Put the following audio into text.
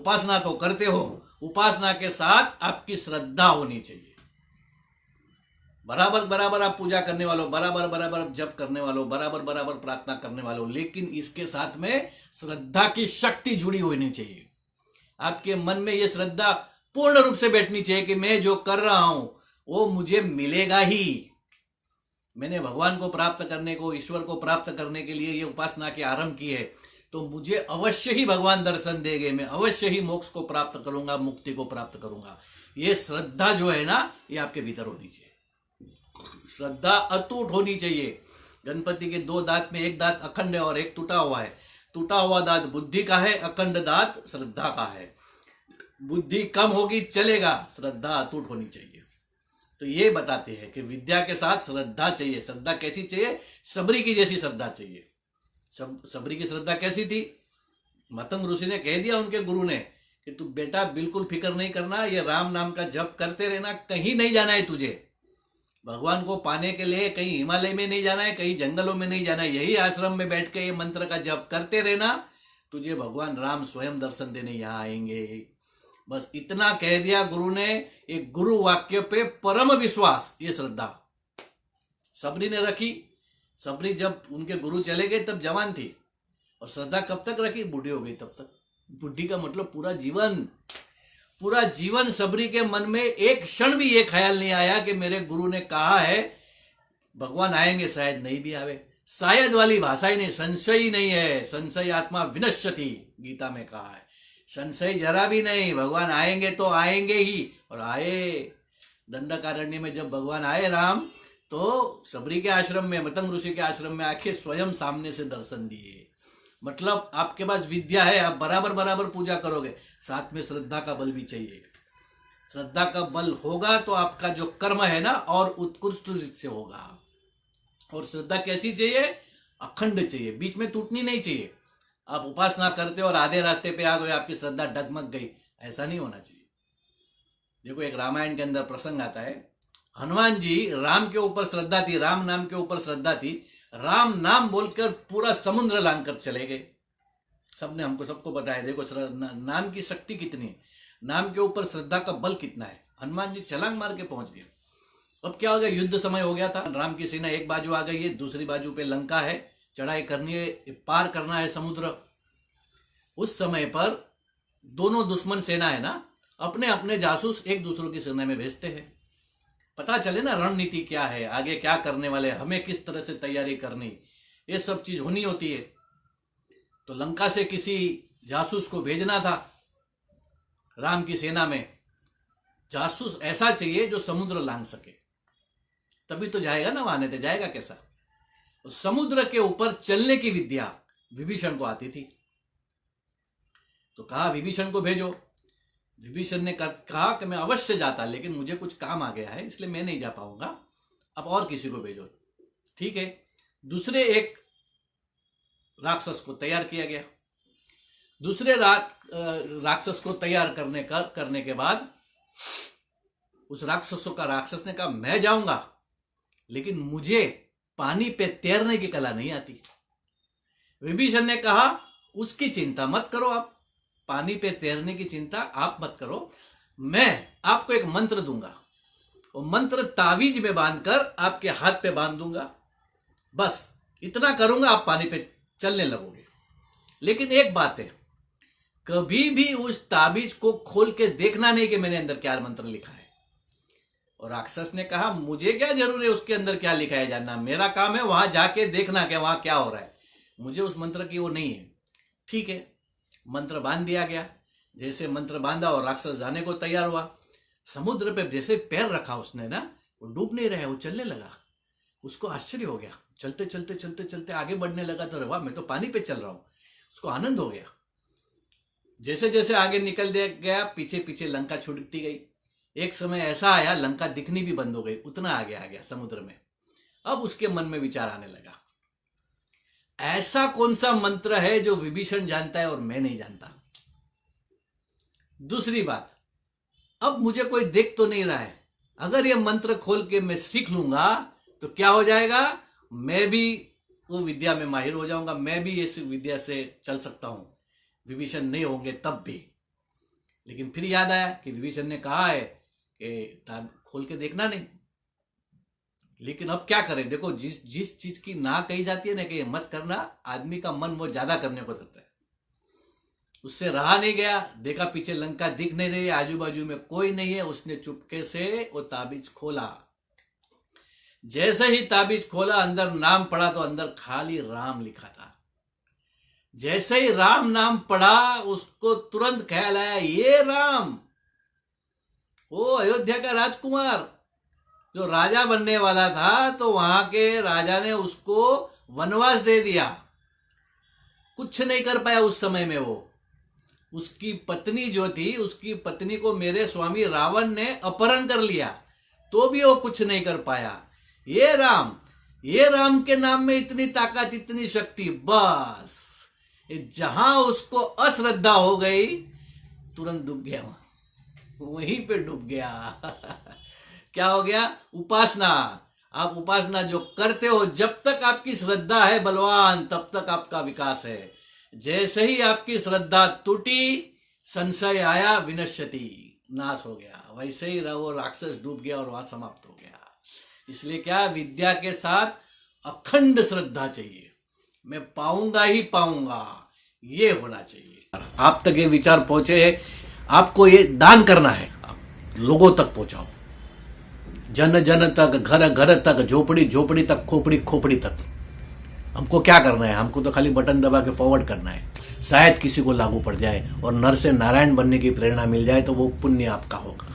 उपासना तो करते हो, उपासना के साथ आपकी श्रद्धा होनी चाहिए। बराबर बराबर आप पूजा करने वालों, बराबर बराबर जप करने वालों, बराबर बराबर प्रार्थना करने वालों, लेकिन इसके साथ में श्रद्धा की शक्ति जुड़ी होनी चाहिए। आपके मन में यह श्रद्धा पूर्ण रूप से बैठनी चाहिए कि मैं जो कर रहा हूं वो मुझे मिलेगा ही। मैंने भगवान को प्राप्त करने को, ईश्वर को प्राप्त करने के लिए ये उपासना की आरंभ की है, तो मुझे अवश्य ही भगवान दर्शन देंगे, मैं अवश्य ही मोक्ष को प्राप्त करूंगा, मुक्ति को प्राप्त करूंगा। ये श्रद्धा जो है ना, ये आपके भीतर होनी चाहिए। श्रद्धा अटूट होनी चाहिए। गणपति के दो दांत में एक दांत अखंड है और एक टूटा हुआ है। टूटा हुआ दांत बुद्धि का है, अखंड दांत श्रद्धा का है। बुद्धि कम होगी चलेगा, श्रद्धा अटूट होनी चाहिए। तो ये बताते हैं कि विद्या के साथ श्रद्धा चाहिए। श्रद्धा कैसी चाहिए? सबरी की जैसी श्रद्धा चाहिए। सबरी की श्रद्धा कैसी थी? मतंग ऋषि ने कह दिया उनके गुरु ने कि तू बेटा बिल्कुल फिक्र नहीं करना, ये राम नाम का जप करते रहना, कहीं नहीं जाना है तुझे। भगवान को पाने के लिए कहीं हिमालय में नहीं जाना है, कहीं जंगलों में नहीं जाना है, यही आश्रम में बैठ के ये मंत्र का जप करते रहना, तुझे भगवान राम स्वयं दर्शन देने यहां आएंगे। बस इतना कह दिया गुरु ने। एक गुरु वाक्य पे परम विश्वास, ये श्रद्धा सबरी ने रखी। सबरी जब उनके गुरु चले गए तब जवान थी, और श्रद्धा कब तक रखी? बूढ़ी हो गई तब तक। बुढ़ी का मतलब पूरा जीवन। पूरा जीवन सबरी के मन में एक क्षण भी ये ख्याल नहीं आया कि मेरे गुरु ने कहा है भगवान आएंगे, शायद नहीं भी आवे। शायद वाली भाषा ही नहीं, संशय ही नहीं है। संशय आत्मा विनश्यति, गीता में कहा है। संशय जरा भी नहीं, भगवान आएंगे तो आएंगे ही। और आए दंडकारण्य में जब भगवान आए राम, तो सबरी के आश्रम में, मतंग ऋषि के आश्रम में आके स्वयं सामने से दर्शन दिए। मतलब आपके पास विद्या है, आप बराबर बराबर पूजा करोगे, साथ में श्रद्धा का बल भी चाहिए। श्रद्धा का बल होगा तो आपका जो कर्म है ना और उत्कृष्ट से होगा। और श्रद्धा कैसी चाहिए? अखंड चाहिए, बीच में टूटनी नहीं चाहिए। आप उपासना करते हो और आधे रास्ते पे आ गए, आपकी श्रद्धा डगमग गई, ऐसा नहीं होना चाहिए। देखो एक रामायण के अंदर प्रसंग आता है, हनुमान जी, राम के ऊपर श्रद्धा थी, राम नाम के ऊपर श्रद्धा थी, राम नाम बोलकर पूरा समुद्र लांघकर चले गए। सबने सबको बताया, देखो नाम की शक्ति कितनी है, नाम के ऊपर श्रद्धा का बल कितना है। हनुमान जी छलांग मार के पहुंच गए। अब क्या हो गया? युद्ध समय हो गया था, राम की सेना एक बाजू आ गई है, दूसरी बाजू पे लंका है, चढ़ाई करनी है, पार करना है समुद्र। उस समय पर दोनों दुश्मन सेना है ना, अपने अपने जासूस एक दूसरों की सेना में भेजते हैं, पता चले ना रणनीति क्या है, आगे क्या करने वाले, हमें किस तरह से तैयारी करनी, ये सब चीज होनी होती है। तो लंका से किसी जासूस को भेजना था राम की सेना में। जासूस ऐसा चाहिए जो समुद्र लांघ सके, तभी तो जाएगा ना वहां, नहीं तो जाएगा कैसा? तो समुद्र के ऊपर चलने की विद्या विभीषण को आती थी। तो कहा विभीषण को भेजो। विभीषण ने कहा कि मैं अवश्य जाता, लेकिन मुझे कुछ काम आ गया है, इसलिए मैं नहीं जा पाऊंगा, अब और किसी को भेजो। ठीक है, दूसरे एक राक्षस को तैयार किया गया। दूसरे राक्षस को तैयार करने के बाद उस राक्षस ने कहा मैं जाऊंगा, लेकिन मुझे पानी पे तैरने की कला नहीं आती। विभीषण ने कहा उसकी चिंता मत करो, आप पानी पे तैरने की चिंता आप मत करो, मैं आपको एक मंत्र दूंगा, वो मंत्र तावीज में बांधकर आपके हाथ पे बांध दूंगा, बस इतना करूंगा, आप पानी पे चलने लगोगे। लेकिन एक बात है, कभी भी उस ताबीज को खोल के देखना नहीं कि मैंने अंदर क्या मंत्र लिखा है। और राक्षस ने कहा मुझे क्या जरूर है उसके अंदर क्या लिखा है जानना, मेरा काम है वहां जाके देखना कि वहां क्या हो रहा है, मुझे उस मंत्र की वो नहीं है। ठीक है, मंत्र बांध दिया गया। जैसे मंत्र बांधा और राक्षस जाने को तैयार हुआ, समुद्र पे जैसे पैर रखा उसने ना, वो डूब नहीं रहा है, वो चलने लगा। उसको आश्चर्य हो गया, चलते चलते चलते चलते आगे बढ़ने लगा, तो वाह मैं तो पानी पे चल रहा हूं, उसको आनंद हो गया। जैसे जैसे आगे निकल गया, पीछे पीछे लंका छूटती गई। एक समय ऐसा आया लंका दिखनी भी बंद हो गई, उतना आगे आ गया समुद्र में। अब उसके मन में विचार आने लगा, ऐसा कौन सा मंत्र है जो विभीषण जानता है और मैं नहीं जानता। दूसरी बात, अब मुझे कोई देख तो नहीं रहा है, अगर ये मंत्र खोल के मैं सीख लूंगा तो क्या हो जाएगा, मैं भी वो विद्या में माहिर हो जाऊंगा, मैं भी इस विद्या से चल सकता हूं, विभीषण नहीं होंगे तब भी। लेकिन फिर याद आया कि विभीषण ने कहा है कि खोल के देखना नहीं। लेकिन अब क्या करें, देखो जिस जिस चीज की ना कही जाती है ना कि मत करना, आदमी का मन वो ज्यादा करने को देता है। उससे रहा नहीं गया, देखा पीछे लंका दिख नहीं रही, आजू बाजू में कोई नहीं है, उसने चुपके से वो ताबीज खोला। जैसे ही ताबीज खोला, अंदर नाम पढ़ा तो अंदर खाली राम लिखा था। जैसे ही राम नाम पढ़ा, उसको तुरंत ख्याल आया, ये राम, वो अयोध्या का राजकुमार जो राजा बनने वाला था, तो वहां के राजा ने उसको वनवास दे दिया, कुछ नहीं कर पाया उस समय में। वो उसकी पत्नी जो थी, उसकी पत्नी को मेरे स्वामी रावण ने अपहरण कर लिया, तो भी वो कुछ नहीं कर पाया। ये राम के नाम में इतनी ताकत, इतनी शक्ति, बस जहां उसको अश्रद्धा हो गई, तुरंत डूब गया, वहीं पे डूब गया। क्या हो गया? उपासना। आप उपासना जो करते हो, जब तक आपकी श्रद्धा है बलवान, तब तक आपका विकास है। जैसे ही आपकी श्रद्धा टूटी, संशय आया, विनश्यति, नाश हो गया। वैसे ही वो राक्षस डूब गया और वहां समाप्त हो गया। इसलिए क्या, विद्या के साथ अखंड श्रद्धा चाहिए। मैं पाऊंगा ही पाऊंगा, ये होना चाहिए। आप तक ये विचार पहुंचे, आपको ये दान करना है, लोगों तक पहुंचाओ, जन जन तक, घर घर तक, झोपड़ी झोपड़ी तक, खोपड़ी खोपड़ी तक। हमको क्या करना है? हमको तो खाली बटन दबा के फॉरवर्ड करना है। शायद किसी को लागू पड़ जाए और नर से नारायण बनने की प्रेरणा मिल जाए, तो वो पुण्य आपका होगा।